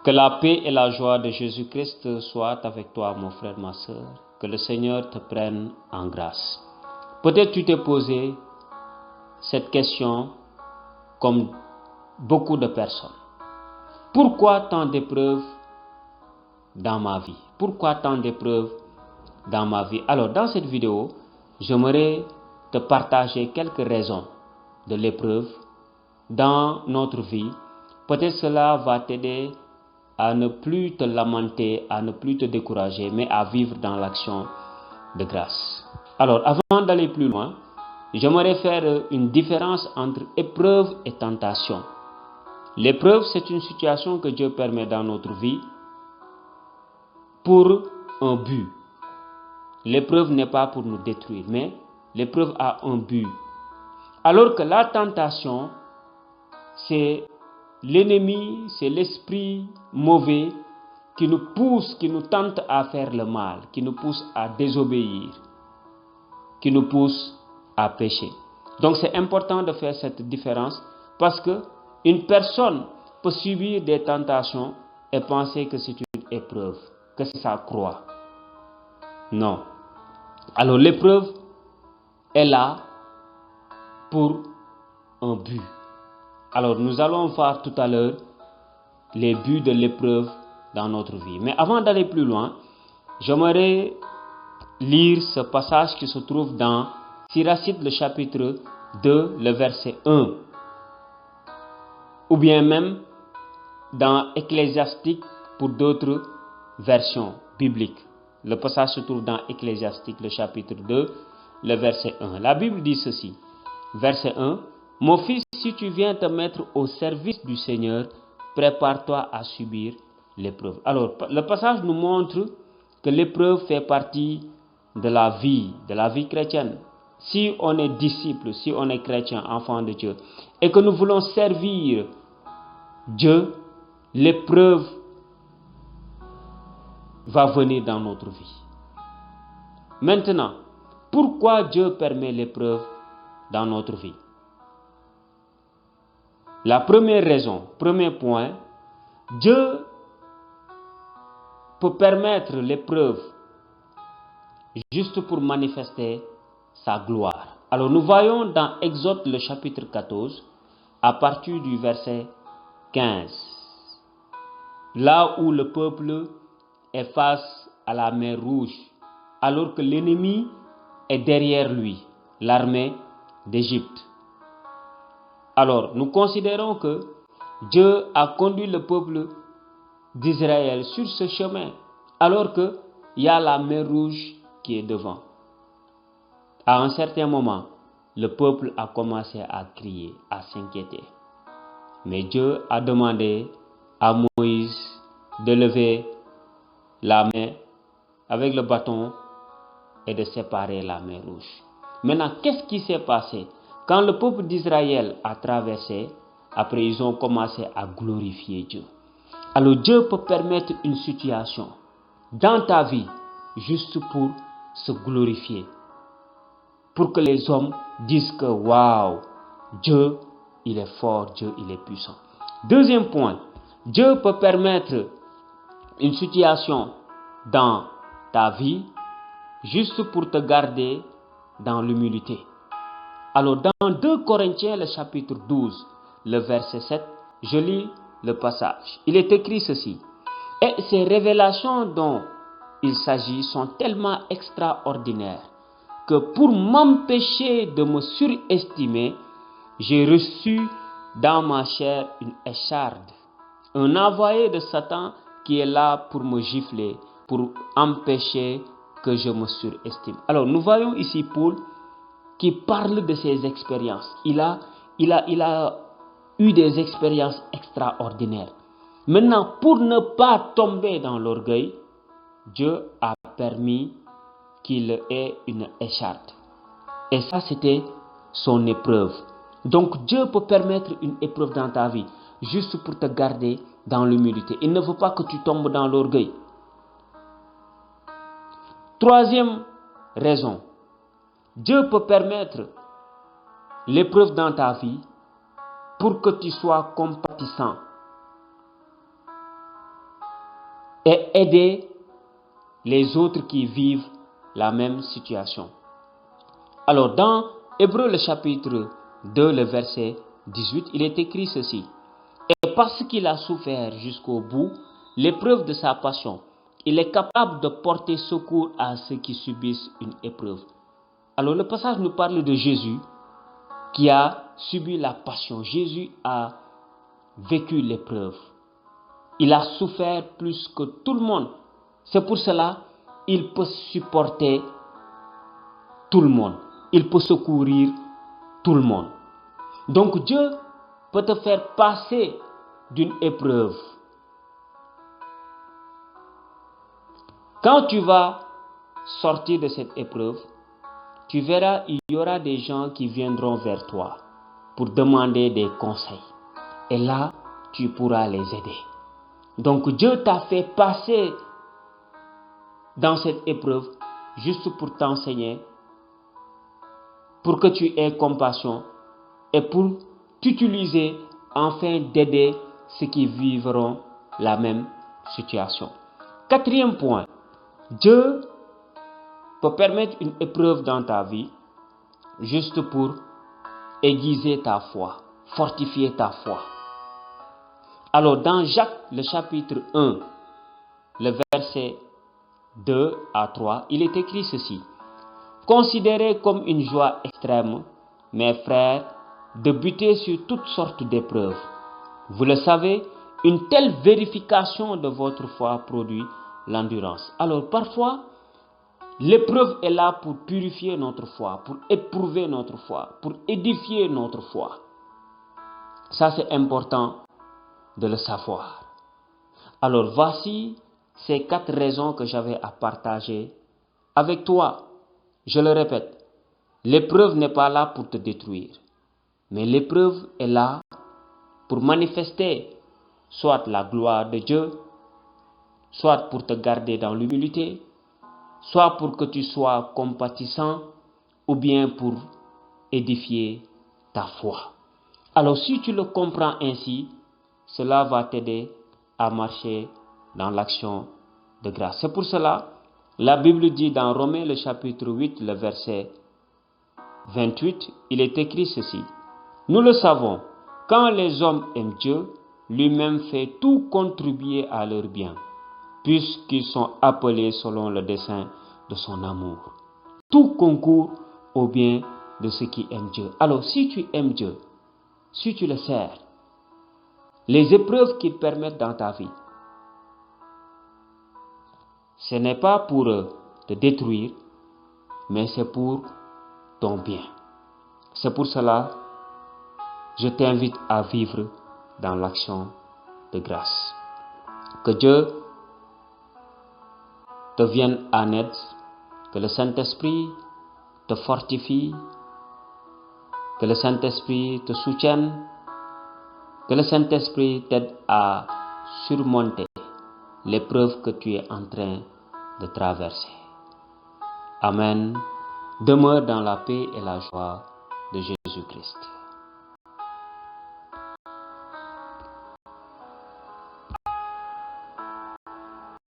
Que la paix et la joie de Jésus-Christ soient avec toi, mon frère, ma soeur. Que le Seigneur te prenne en grâce. Peut-être tu t'es posé cette question comme beaucoup de personnes. Pourquoi tant d'épreuves dans ma vie? Pourquoi tant d'épreuves dans ma vie? Alors, dans cette vidéo, j'aimerais te partager quelques raisons de l'épreuve dans notre vie. Peut-être cela va t'aider à ne plus te lamenter, à ne plus te décourager, mais à vivre dans l'action de grâce. Alors, avant d'aller plus loin, j'aimerais faire une différence entre épreuve et tentation. L'épreuve, c'est une situation que Dieu permet dans notre vie pour un but. L'épreuve n'est pas pour nous détruire, mais l'épreuve a un but. Alors que la tentation, c'est l'ennemi, c'est l'esprit mauvais qui nous pousse, qui nous tente à faire le mal, qui nous pousse à désobéir, qui nous pousse à pécher. Donc c'est important de faire cette différence parce que une personne peut subir des tentations et penser que c'est une épreuve, que c'est sa croix. Non. Alors l'épreuve est là pour un but. Alors nous allons voir tout à l'heure les buts de l'épreuve dans notre vie. Mais avant d'aller plus loin, j'aimerais lire ce passage qui se trouve dans Siracide, le chapitre 2, le verset 1. Ou bien même dans Ecclésiastique pour d'autres versions bibliques. Le passage se trouve dans Ecclésiastique, le chapitre 2, le verset 1. La Bible dit ceci, verset 1. Mon fils, si tu viens te mettre au service du Seigneur, prépare-toi à subir l'épreuve. Alors, le passage nous montre que l'épreuve fait partie de la vie chrétienne. Si on est disciple, si on est chrétien, enfant de Dieu, et que nous voulons servir Dieu, l'épreuve va venir dans notre vie. Maintenant, pourquoi Dieu permet l'épreuve dans notre vie? La première raison, premier point, Dieu peut permettre l'épreuve juste pour manifester sa gloire. Alors nous voyons dans Exode le chapitre 14, à partir du verset 15, là où le peuple est face à la mer Rouge, alors que l'ennemi est derrière lui, l'armée d'Égypte. Alors, nous considérons que Dieu a conduit le peuple d'Israël sur ce chemin, alors qu'il y a la mer Rouge qui est devant. À un certain moment, le peuple a commencé à crier, à s'inquiéter. Mais Dieu a demandé à Moïse de lever la main avec le bâton et de séparer la mer Rouge. Maintenant, qu'est-ce qui s'est passé? Quand le peuple d'Israël a traversé, après ils ont commencé à glorifier Dieu. Alors Dieu peut permettre une situation dans ta vie juste pour se glorifier. Pour que les hommes disent que waouh, Dieu il est fort, Dieu il est puissant. Deuxième point, Dieu peut permettre une situation dans ta vie juste pour te garder dans l'humilité. Alors dans 2 Corinthiens, le chapitre 12, le verset 7, je lis le passage. Il est écrit ceci. Et ces révélations dont il s'agit sont tellement extraordinaires que pour m'empêcher de me surestimer, j'ai reçu dans ma chair une écharde, un envoyé de Satan qui est là pour me gifler, pour empêcher que je me surestime. Alors nous voyons ici Paul qui parle de ses expériences. Il a eu des expériences extraordinaires. Maintenant, pour ne pas tomber dans l'orgueil, Dieu a permis qu'il ait une écharde. Et ça, c'était son épreuve. Donc, Dieu peut permettre une épreuve dans ta vie, juste pour te garder dans l'humilité. Il ne veut pas que tu tombes dans l'orgueil. Troisième raison, Dieu peut permettre l'épreuve dans ta vie pour que tu sois compatissant. et aider les autres qui vivent la même situation. Alors dans Hébreux le chapitre 2, le verset 18, il est écrit ceci. Et parce qu'il a souffert jusqu'au bout l'épreuve de sa passion, il est capable de porter secours à ceux qui subissent une épreuve. Alors le passage nous parle de Jésus qui a subi la passion. Jésus a vécu l'épreuve. Il a souffert plus que tout le monde. C'est pour cela qu'il peut supporter tout le monde. Il peut secourir tout le monde. Donc Dieu peut te faire passer d'une épreuve. Quand tu vas sortir de cette épreuve, tu verras, il y aura des gens qui viendront vers toi pour demander des conseils. Et là, tu pourras les aider. Donc Dieu t'a fait passer dans cette épreuve juste pour t'enseigner, pour que tu aies compassion et pour t'utiliser afin d'aider ceux qui vivront la même situation. Quatrième point, Dieu peut permettre une épreuve dans ta vie juste pour aiguiser ta foi, fortifier ta foi. Alors dans Jacques le chapitre 1, le verset 2 à 3, il est écrit ceci. Considérez comme une joie extrême, mes frères, de buter sur toutes sortes d'épreuves. Vous le savez, une telle vérification de votre foi produit l'endurance. Alors parfois, l'épreuve est là pour purifier notre foi, pour éprouver notre foi, pour édifier notre foi. Ça, c'est important de le savoir. Alors voici ces 4 raisons que j'avais à partager avec toi. Je le répète, l'épreuve n'est pas là pour te détruire, mais l'épreuve est là pour manifester soit la gloire de Dieu, soit pour te garder dans l'humilité, soit pour que tu sois compatissant, ou bien pour édifier ta foi. Alors si tu le comprends ainsi, cela va t'aider à marcher dans l'action de grâce. C'est pour cela, la Bible dit dans Romains le chapitre 8, le verset 28, il est écrit ceci. Nous le savons, quand les hommes aiment Dieu, lui-même fait tout contribuer à leur bien, puisqu'ils sont appelés selon le dessein de son amour. Tout concourt au bien de ceux qui aiment Dieu. Alors si tu aimes Dieu, si tu le sers, les épreuves qu'il permet dans ta vie, ce n'est pas pour te détruire, mais c'est pour ton bien. C'est pour cela je t'invite à vivre dans l'action de grâce. Que Dieu te vienne en aide, que le Saint-Esprit te fortifie, que le Saint-Esprit te soutienne, que le Saint-Esprit t'aide à surmonter l'épreuve que tu es en train de traverser. Amen. Demeure dans la paix et la joie de Jésus-Christ.